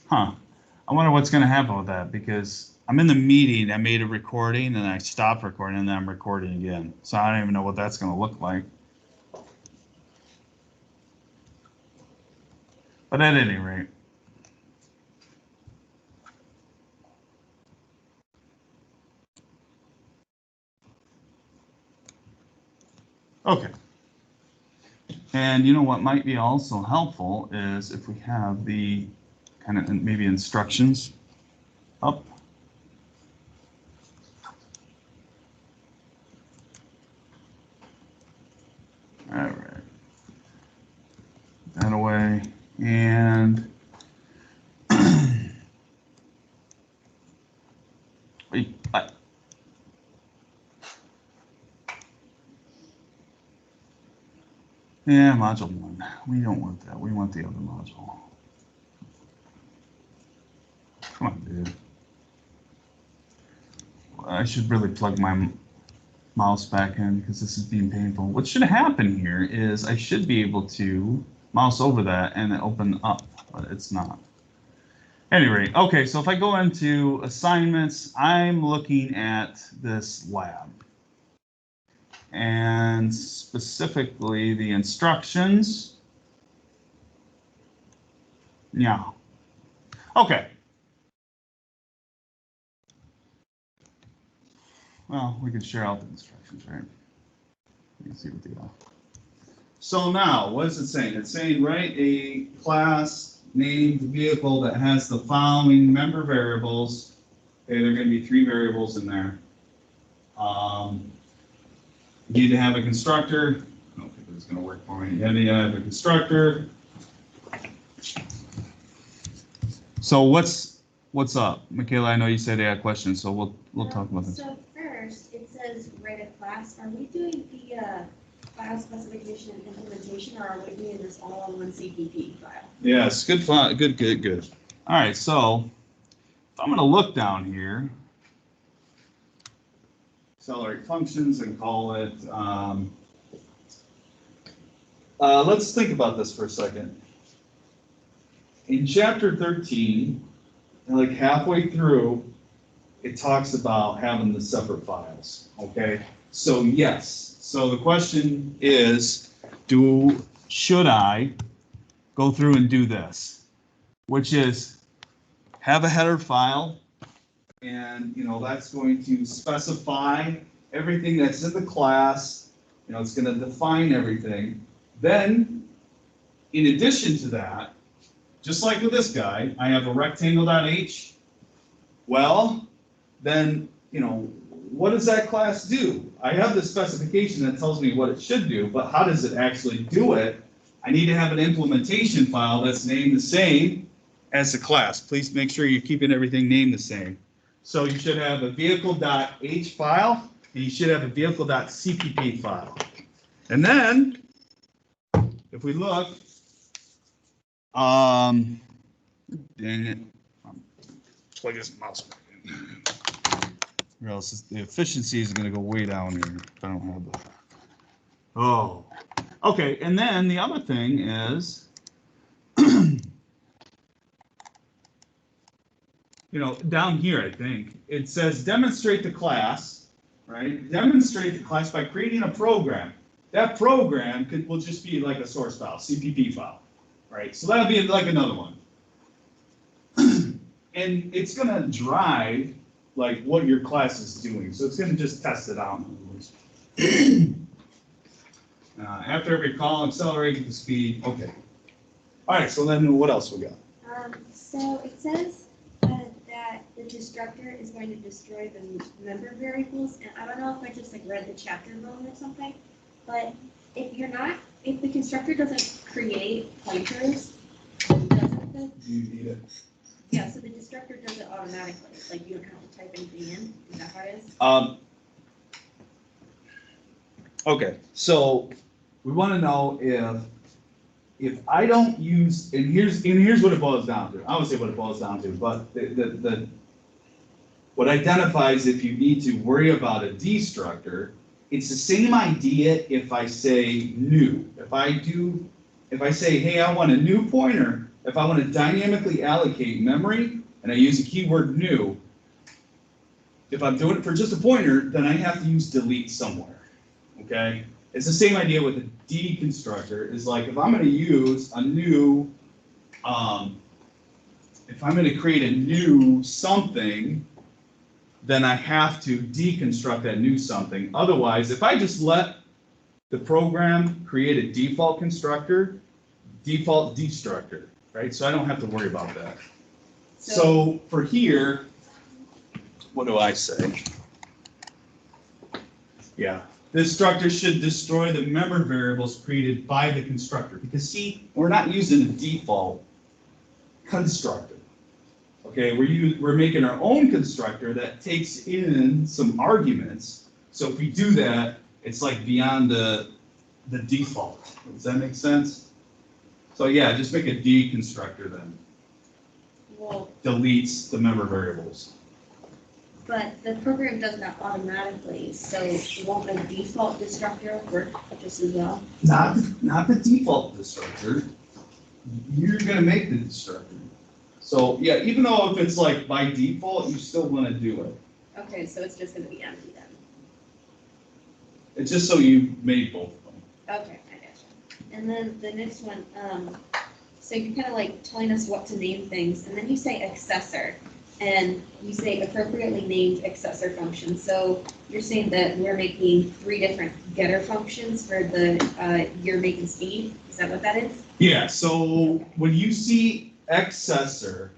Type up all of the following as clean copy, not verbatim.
Huh. I wonder what's going to happen with that, because I'm in the meeting, I made a recording, and I stopped recording, and then I'm recording again. So I don't even know what that's going to look like. But at any rate. Okay. And you know what might be also helpful is if we have the kind of maybe instructions up. All right. That away. And yeah, module 1. We don't want that. We want the other module. Come on, dude. I should really plug my mouse back in because this is being painful. What should happen here is I should be able to mouse over that and it open up, but it's not. Anyway, okay, so if I go into assignments, I'm looking at this lab. And specifically the instructions. Yeah. Okay. Well, we can share out the instructions, right? You can see what they are. So now, what is it saying? It's saying write a class named vehicle that has the following member variables. Okay, there are going to be 3 variables in there. You need to have a constructor. I don't think it's going to work for me. You need to have a constructor. So what's up, Michaela? I know you said you had questions, so we'll talk about this. So first, it says write a class. Are we doing the file specification and implementation, or are we doing this all on one CPP file? Yes, good fun. Good. All right, so if I'm going to look down here, accelerate functions, and call it. Let's think about this for a second. In chapter 13, like halfway through, it talks about having the separate files. Okay, so yes. So the question is, should I go through and do this, which is have a header file, and that's going to specify everything that's in the class. It's going to define everything. Then, in addition to that, just like with this guy, I have a rectangle.h. Well, then, what does that class do? I have the specification that tells me what it should do, but how does it actually do it? I need to have an implementation file that's named the same as the class. Please make sure you're keeping everything named the same. So you should have a vehicle.h file, and you should have a vehicle.cpp file. And then, if we look, dang it, plug this mouse back in. Or else the efficiency is going to go way down here if I don't have that. Oh, okay. And then the other thing is, down here, I think it says demonstrate the class, right? Demonstrate the class by creating a program. That program will just be like a source file, CPP file, right? So that'll be like another one. And it's going to drive like what your class is doing. So it's going to just test it out. After every call, accelerate the speed. Okay. All right. So then what else we got? So it says that the destructor is going to destroy the member variables. And I don't know if I just read the chapter wrong or something, but if the constructor doesn't create pointers, doesn't You need it. Yeah, so the destructor does it automatically. Like you don't have to type anything in. Is that how it is? Okay, so we want to know if I don't use, and here's what it boils down to. I won't say what it boils down to, but what identifies if you need to worry about a destructor, it's the same idea if I say new. If I say, hey, I want a new pointer, if I want to dynamically allocate memory and I use a keyword new, if I'm doing it for just a pointer, then I have to use delete somewhere, okay? It's the same idea with a deconstructor, is like if I'm going to use a new, if I'm going to create a new something, then I have to deconstruct that new something. Otherwise, if I just let the program create a default constructor, default destructor, right? So I don't have to worry about that. So for here, what do I say? Yeah, this structure should destroy the member variables created by the constructor, because see, we're not using a default constructor. Okay, we're making our own constructor that takes in some arguments. So if we do that, it's like beyond the default. Does that make sense? So yeah, just make a deconstructor then. Well, Deletes the member variables. but the program does that automatically, so won't a default destructor work just as well? Not the default destructor. You're gonna make the destructor. So yeah, even though if it's like by default, you still want to do it. Okay, so it's just gonna be empty then. It's just so you made both of them. Okay, I gotcha. And then the next one, so you're kind of like telling us what to name things, and then you say accessor, and you say appropriately named accessor function. So you're saying that we're making 3 different getter functions for the year, make, and speed. Is that what that is? Yeah, so when you see accessor,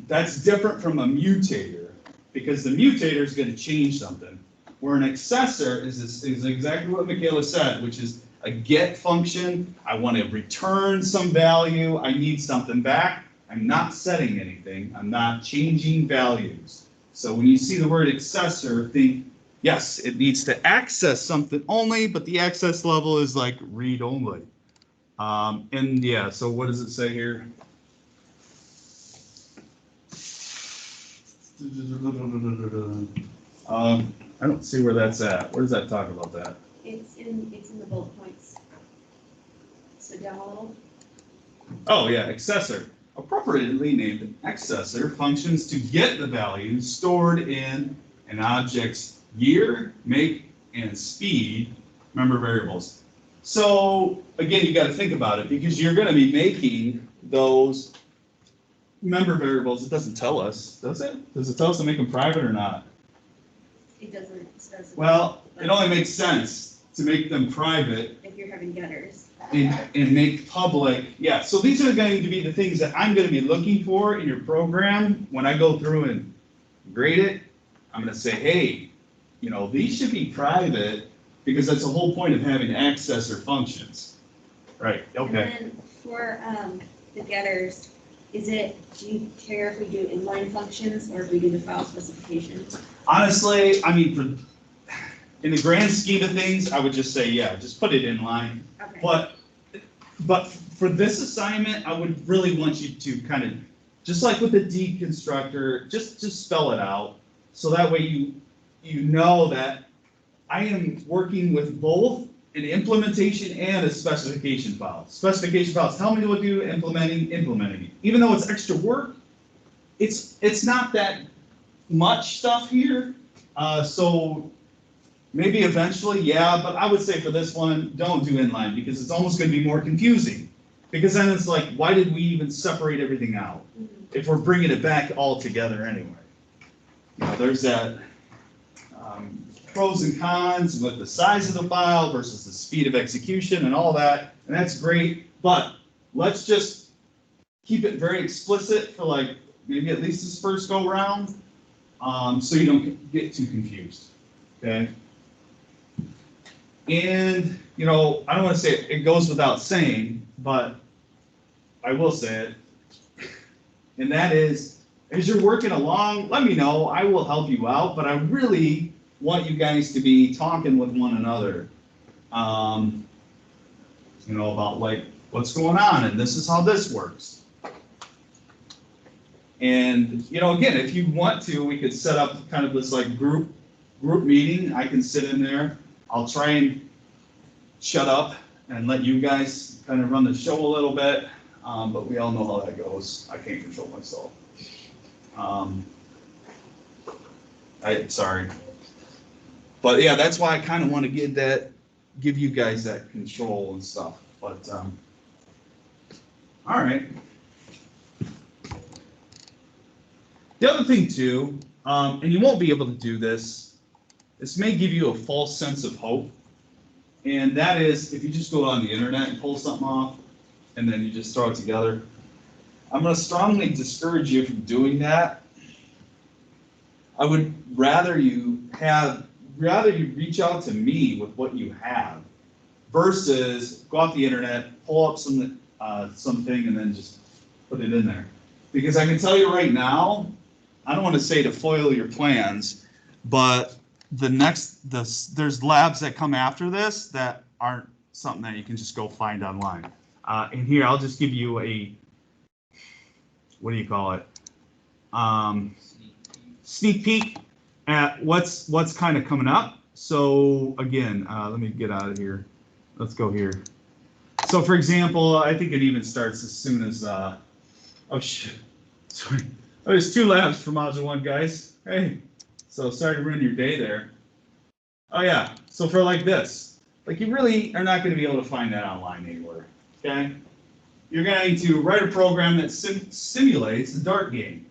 that's different from a mutator, because the mutator is going to change something. Where an accessor is exactly what Michaela said, which is a get function. I want to return some value. I need something back. I'm not setting anything. I'm not changing values. So when you see the word accessor, think, yes, it needs to access something only, but the access level is like read only. And yeah, so what does it say here? I don't see where that's at. Where does that talk about that? It's in the bullet points. So down a little. Oh yeah, accessor. Appropriately named accessor functions to get the values stored in an object's year, make, and speed member variables. So again, you got to think about it, because you're going to be making those member variables. It doesn't tell us, does it? Does it tell us to make them private or not? It doesn't specify. Well, it only makes sense to make them private If you're having getters. and make public. Yeah, so these are going to be the things that I'm going to be looking for in your program when I go through and grade it. I'm going to say, hey, you know, these should be private, because that's the whole point of having accessor functions. Right, okay. And then for the getters, do you care if we do inline functions or if we do the file specification? Honestly, I mean, in the grand scheme of things, I would just say, yeah, just put it in line. Okay. But for this assignment, I would really want you to kind of, just like with the deconstructor, just spell it out. So that way you know that I am working with both an implementation and a specification file. Specification files tell me what to do, implementing it. Even though it's extra work, it's not that much stuff here. So maybe eventually, yeah, but I would say for this one, don't do inline, because it's almost going to be more confusing. Because then it's like, why did we even separate everything out if we're bringing it back all together anyway? You know, there's that pros and cons with the size of the file versus the speed of execution and all that, and that's great, but let's just keep it very explicit for like maybe at least this first go round, so you don't get too confused, okay? And, you know, I don't want to say it goes without saying, but I will say it, and that is, as you're working along, let me know. I will help you out, but I really want you guys to be talking with one another, you know, about like what's going on, and this is how this works. And, you know, again, if you want to, we could set up kind of this like group meeting. I can sit in there. I'll try and shut up and let you guys kind of run the show a little bit. but we all know how that goes. I can't control myself. Sorry. But yeah, that's why I kind of want to give you guys that control and stuff. But all right. The other thing too, and you won't be able to do this. This may give you a false sense of hope, and that is if you just go on the internet and pull something off, and then you just throw it together. I'm going to strongly discourage you from doing that. I would rather you reach out to me with what you have versus go off the internet, pull up something and then just put it in there. Because I can tell you right now, I don't want to say to foil your plans, but there's labs that come after this that aren't something that you can just go find online. And here, I'll just give you a, what do you call it? Sneak peek at what's kind of coming up. So again, let me get out of here. Let's go here. So for example, I think it even starts as soon as, oh shit, sorry. Oh, there's 2 labs for Module 1, guys. Hey, so sorry to ruin your day there. Oh yeah, so for like this, like you really are not going to be able to find that online anywhere, okay? You're going to write a program that simulates a dart game,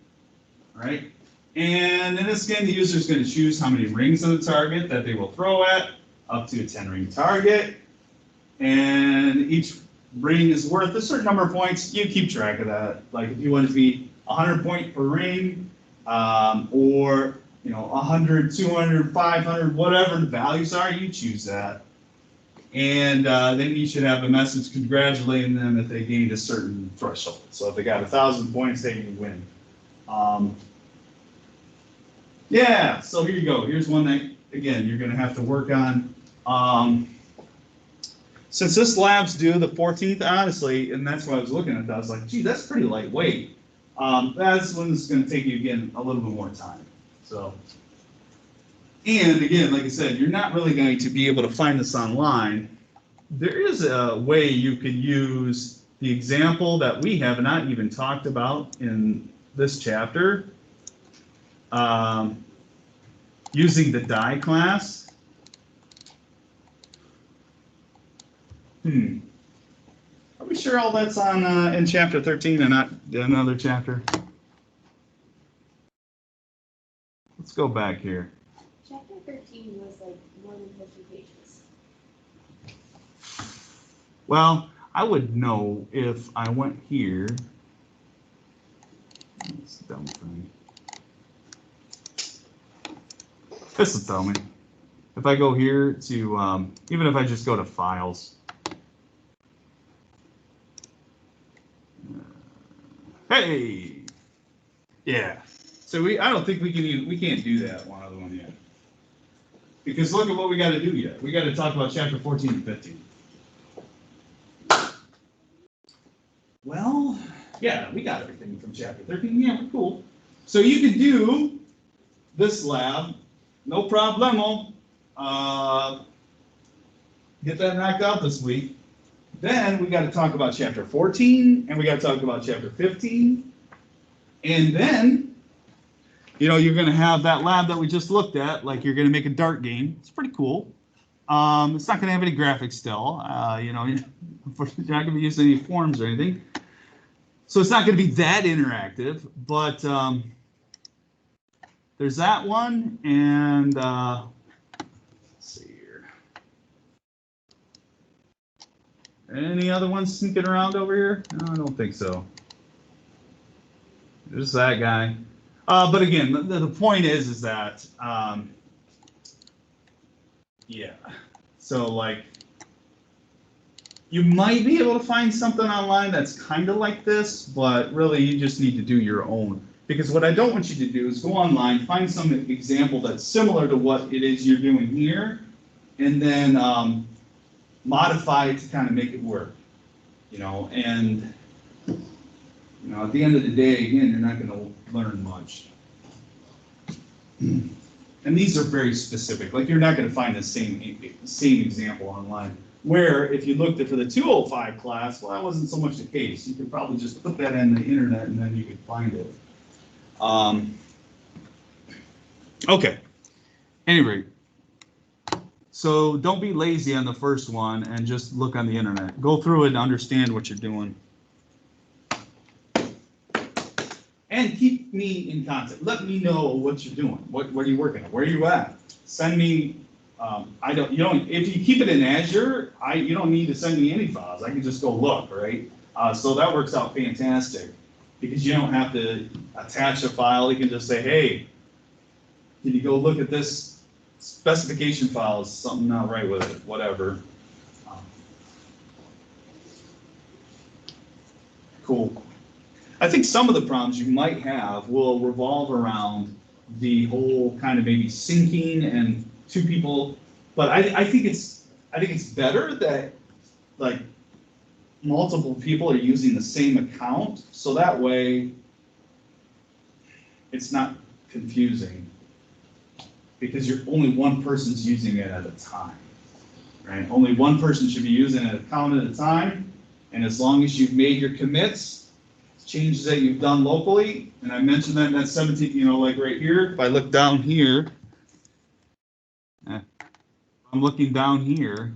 right? And in this game, the user is going to choose how many rings of the target that they will throw at, up to a 10-ring target. And each ring is worth a certain number of points. You keep track of that. Like if you want it to be 100 points per ring, or 100, 200, 500, whatever the values are, you choose that. And then you should have a message congratulating them if they gained a certain threshold. So if they got 1,000 points, they can win. Yeah, so here you go. Here's one that, again, you're going to have to work on. Since this lab's due the 14th, honestly, and that's why I was looking at that, I was like, gee, that's pretty lightweight. That's when it's going to take you, again, a little bit more time. So, and again, like I said, you're not really going to be able to find this online. There is a way you could use the example that we have not even talked about in this chapter, using the die class. Are we sure all that's on in chapter 13 and not another chapter? Let's go back here. Chapter 13 was like more than 50 pages. Well, I would know if I went here. This dumb thing. This will tell me. If I go here to, even if I just go to files. Hey! Yeah. So I don't think we can't do that one other one yet. Because look at what we got to do yet. We got to talk about chapter 14 and 15. Well, yeah, we got everything from chapter 13. Yeah, we're cool. So you can do this lab, no problemo. Get that knocked out this week. Then we got to talk about chapter 14, and we got to talk about chapter 15. And then, you're going to have that lab that we just looked at, like you're going to make a dart game. It's pretty cool. It's not going to have any graphics still. You're not going to be using any forms or anything. So it's not going to be that interactive, but there's that one, and let's see here. Any other ones sneaking around over here? No, I don't think so. There's that guy. But again, the point is that, yeah. So like, you might be able to find something online that's kind of like this, but really you just need to do your own. Because what I don't want you to do is go online, find some example that's similar to what it is you're doing here, and then modify it to kind of make it work. And at the end of the day, again, you're not going to learn much. And these are very specific. Like you're not going to find the same example online. Where if you looked at for the 205 class, well, that wasn't so much the case. You could probably just put that in the internet and then you could find it. Okay. Anyway, so don't be lazy on the first one and just look on the internet. Go through it and understand what you're doing. And keep me in contact. Let me know what you're doing. What are you working on? Where are you at? Send me. If you keep it in Azure, you don't need to send me any files. I can just go look, right? So that works out fantastic because you don't have to attach a file. You can just say, hey, can you go look at this specification file? Is something not right with it? Whatever. Cool. I think some of the problems you might have will revolve around the whole kind of maybe syncing and two people, but I think it's better that like multiple people are using the same account, so that way it's not confusing because only one person's using it at a time, right? Only one person should be using an account at a time, and as long as you've made your commits, changes that you've done locally, and I mentioned that in that 17, like right here, if I look down here, I'm looking down here,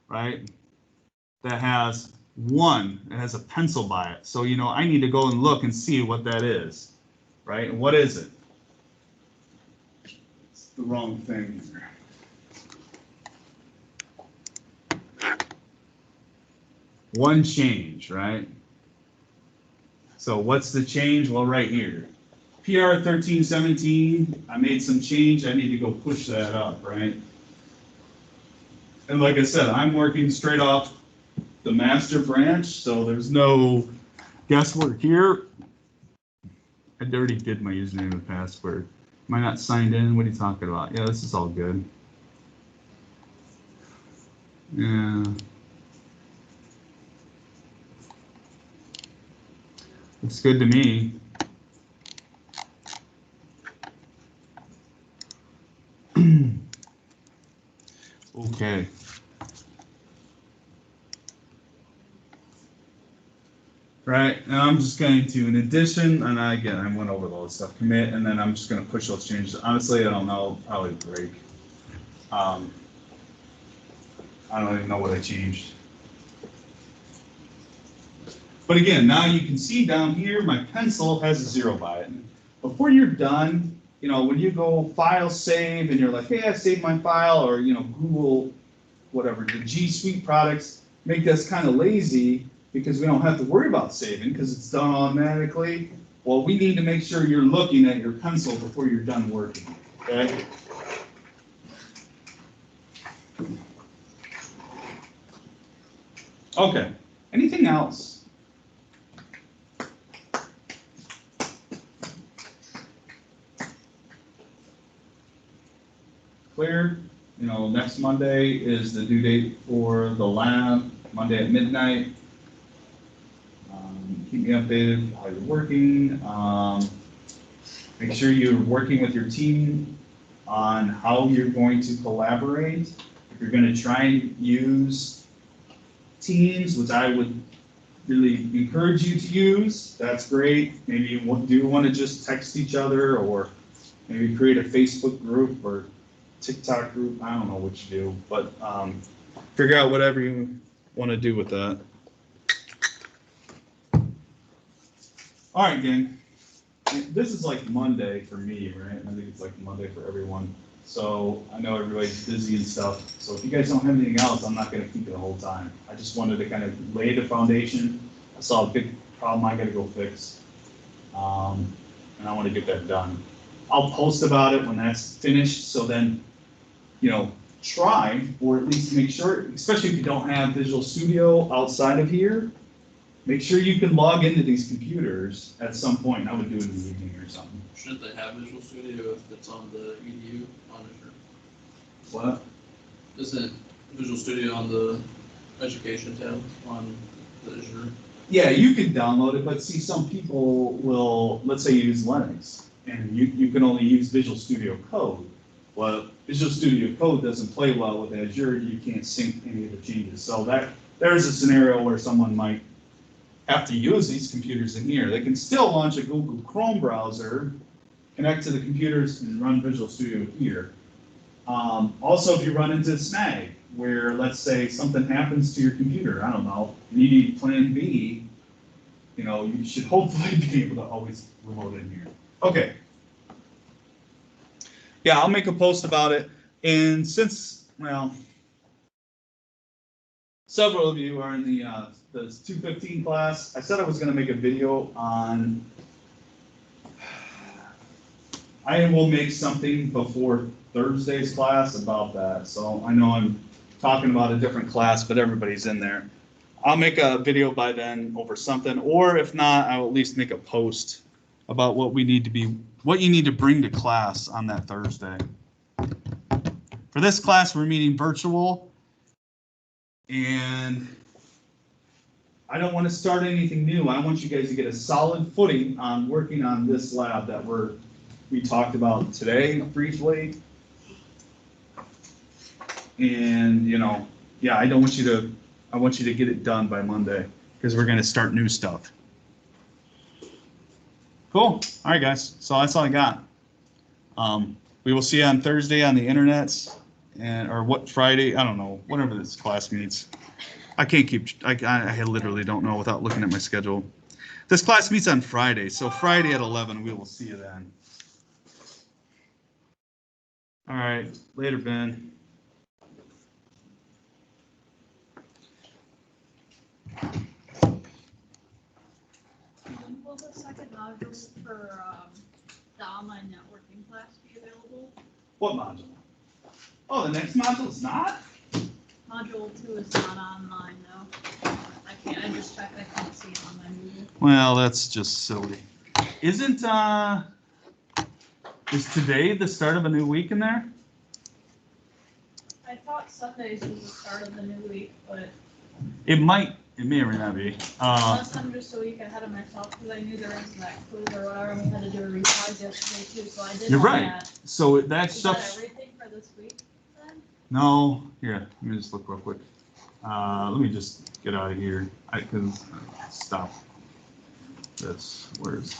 right? That has one, it has a pencil by it. So, I need to go and look and see what that is, right? And what is it? It's the wrong thing here. One change, right? So what's the change? Well, right here. PR 1317, I made some change. I need to go push that up, right? And like I said, I'm working straight off the master branch, so there's no guesswork here. I already did my username and password. Am I not signed in? What are you talking about? Yeah, this is all good. Yeah. Looks good to me. Okay. Right, now I'm just going to, in addition, and I went over all this stuff, commit, and then I'm just going to push those changes. Honestly, I don't know, probably break. I don't even know what I changed. But again, now you can see down here, my pencil has a 0 by it. Before you're done, when you go file save and you're like, hey, I saved my file, or Google, whatever, the G Suite products make us kind of lazy because we don't have to worry about saving because it's done automatically. Well, we need to make sure you're looking at your pencil before you're done working, okay? Okay, anything else? Clear? Next Monday is the due date for the lab, Monday at midnight. Keep me updated how you're working. Make sure you're working with your team on how you're going to collaborate. If you're going to try and use Teams, which I would really encourage you to use, that's great. Maybe you do want to just text each other, or maybe create a Facebook group or TikTok group. I don't know what you do, but figure out whatever you want to do with that. All right, gang. This is like Monday for me, right? I think it's like Monday for everyone. So I know everybody's busy and stuff. So if you guys don't have anything else, I'm not going to keep it the whole time. I just wanted to kind of lay the foundation. I saw a big problem I got to go fix. And I want to get that done. I'll post about it when that's finished. So then, try, or at least make sure, especially if you don't have Visual Studio outside of here, make sure you can log into these computers at some point. I would do it in the evening or something. Shouldn't they have Visual Studio if it's on the EDU on Azure? What? Isn't Visual Studio on the Education tab on the Azure? Yeah, you can download it, but see, some people will, let's say you use Linux, and you can only use Visual Studio Code. Well, Visual Studio Code doesn't play well with Azure, you can't sync any of the changes. So there's a scenario where someone might have to use these computers in here. They can still launch a Google Chrome browser, connect to the computers, and run Visual Studio here. Also, if you run into a snag, where let's say something happens to your computer, I don't know, you need plan B, you should hopefully be able to always remote in here. Okay. Yeah, I'll make a post about it. And since, well, several of you are in the 215 class, I said I was going to make a video on, I will make something before Thursday's class about that. So I know I'm talking about a different class, but everybody's in there. I'll make a video by then over something, or if not, I'll at least make a post about what you need to bring to class on that Thursday. For this class, we're meeting virtual, and I don't want to start anything new. I want you guys to get a solid footing on working on this lab that we talked about today briefly. And yeah, I want you to get it done by Monday, because we're going to start new stuff. Cool. All right, guys. So that's all I got. We will see you on Thursday on the internet, or what Friday? I don't know. Whatever this class meets. I can't keep. I literally don't know without looking at my schedule. This class meets on Friday, so Friday at 11. We will see you then. All right. Later, Ben. When will the second module for the online networking class be available? What module? Oh, the next module is not? Module 2 is not online though. I just checked, I can't see it on my Moodle. Well, that's just silly. Is today the start of a new week in there? I thought Sundays was the start of the new week, but It may or may not be. unless I'm just a week ahead of myself, because I knew there was that quiz or whatever, and we had to do a revise yesterday too, so I did You're all right. that. So that Is stuff. that everything for this week then? No, here, let me just look real quick. Let me just get out of here. Stop this.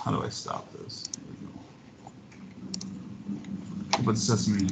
How do I stop this? Here we go. Open Sesame.